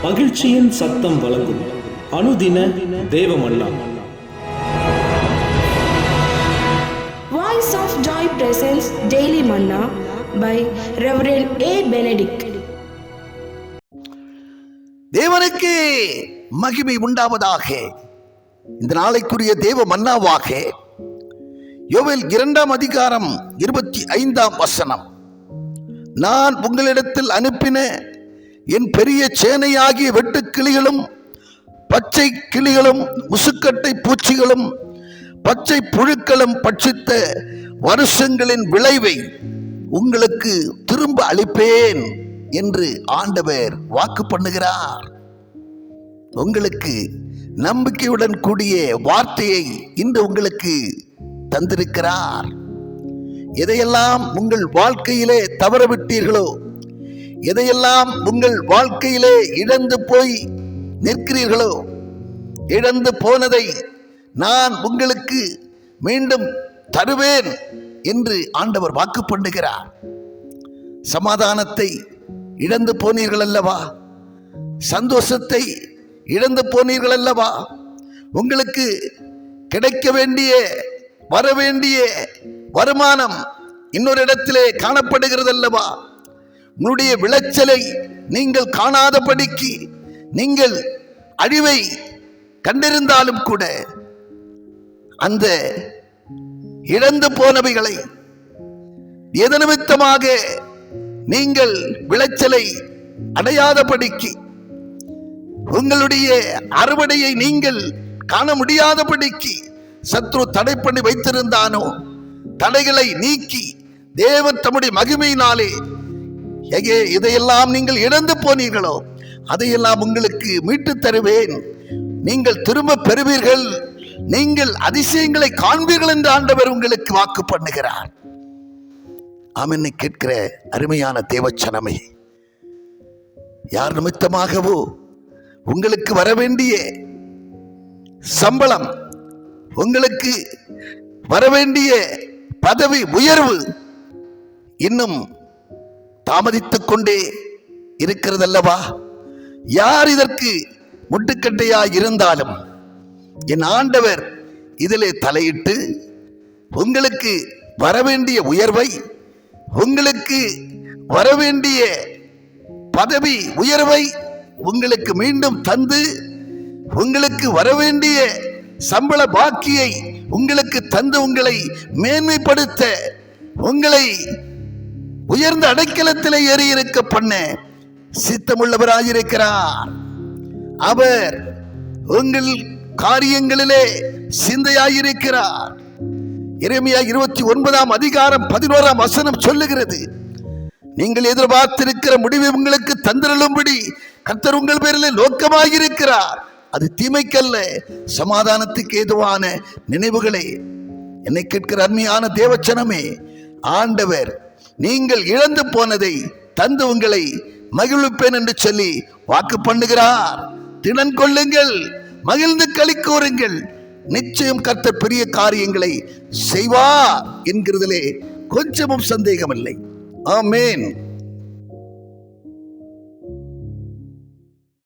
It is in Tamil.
மகிழ்ச்சியின் சத்தம் வழங்கும் அனுதின தேவமன்னா. Voice of Joy presents Daily Manna by Reverend A. Benedict. தேவனுக்கு மகிமை உண்டாவதாக. இந்த நாளைக்குரிய தேவ மன்னாவாக யோவேல் 2ஆம் அதிகாரம் 25ஆம் வசனம். நான் உங்களிடத்தில் அனுப்பின என் பெரிய சேனையாகிய வெட்டுக்கிளிகளும் பச்சை கிளிகளும் முசுக்கட்டை பூச்சிகளும் பச்சை புழுக்களும் பட்சித்த வருஷங்களின் விளைவை உங்களுக்கு திரும்ப அளிப்பேன் என்று ஆண்டவர் வாக்கு பண்ணுகிறார். உங்களுக்கு நம்பிக்கையுடன் கூடிய வார்த்தையை இன்று உங்களுக்கு தந்திருக்கிறார். எதையெல்லாம் உங்கள் வாழ்க்கையிலே தவறவிட்டீர்களோ, எதையெல்லாம் உங்கள் வாழ்க்கையிலே இழந்து போய் நிற்கிறீர்களோ, இழந்து போனதை நான் உங்களுக்கு மீண்டும் தருவேன் என்று ஆண்டவர் வாக்கு பண்ணுகிறார். சமாதானத்தை இழந்து போனீர்கள் அல்லவா? சந்தோஷத்தை இழந்து போனீர்கள் அல்லவா? உங்களுக்கு கிடைக்க வேண்டிய வர வேண்டிய வருமானம் இன்னொரு இடத்திலே காணப்படுகிறது அல்லவா? உங்களுடைய விளைச்சலை நீங்கள் காணாதபடிக்கு நீங்கள் அழிவை கண்டிருந்தாலும் கூட அந்த இழந்து போனவைகளை எதனிமித்தமாக நீங்கள் விளைச்சலை அடையாதபடிக்கு, உங்களுடைய அறுவடையை நீங்கள் காண முடியாதபடிக்கு சத்ரு தடை பண்ணி வைத்திருந்தானோ, தடைகளை நீக்கி தேவன் தம்முடைய மகிமையினாலே இதையெல்லாம் நீங்கள் இழந்து போனீர்களோ அதையெல்லாம் உங்களுக்கு மீட்டு தருவேன், நீங்கள் திரும்ப பெறுவீர்கள், நீங்கள் அதிசயங்களை காண்பீர்கள் என்று ஆண்டவர் உங்களுக்கு வாக்கு பண்ணுகிறார். ஆமென். கேட்கிற அருமையான தேவச்சனமே, யார் நிமித்தமாகவோ உங்களுக்கு வர வேண்டிய சம்பளம், உங்களுக்கு வரவேண்டிய பதவி உயர்வு இன்னும் தாமதித்துக் கொண்டே இருக்கிறதல்லவா? யார் இதற்கு முட்டுக்கட்டையாய் இருந்தாலும் என் ஆண்டவர் இதிலே தலையிட்டு உங்களுக்கு வரவேண்டிய உயர்வை, உங்களுக்கு வரவேண்டிய பதவி உயர்வை உங்களுக்கு மீண்டும் தந்து, உங்களுக்கு வரவேண்டிய சம்பள பாக்கியை உங்களுக்கு தந்து, உங்களை மேன்மைப்படுத்த, உங்களை உயர்ந்த அடைக்கலத்திலே ஏறி இருக்க பண்ண சித்தமுள்ளவராயிருக்கிறார். அவர் உங்கள் காரியங்களிலே சிந்தையாயிருக்கிறார். எரேமியா 29ஆம் அதிகாரம் 11ஆம் வசனம் சொல்லுகிறது, நீங்கள் எதிர்பார்த்திருக்கிற முடிவை உங்களுக்கு தந்திரலும்படி கர்த்தர் உங்கள் பேரிலே நோக்கமாயிருக்கிறார், அது தீமைக்கல்ல சமாதானத்துக்கு ஏதுவான நினைவுகளே. என்னை கேட்கிற அருமையான தேவச்சனமே, ஆண்டவர் நீங்கள் இழந்து போனதை தந்து உங்களை மகிழ்விப்பேன் என்று சொல்லி வாக்கு பண்ணுகிறார். திடன் கொள்ளுங்கள், மகிழ்ந்து களி கூறுங்கள், நிச்சயம் கர்த்தர் பெரிய காரியங்களை செய்வார் என்கிறதிலே கொஞ்சமும் சந்தேகமில்லை. ஆமென்.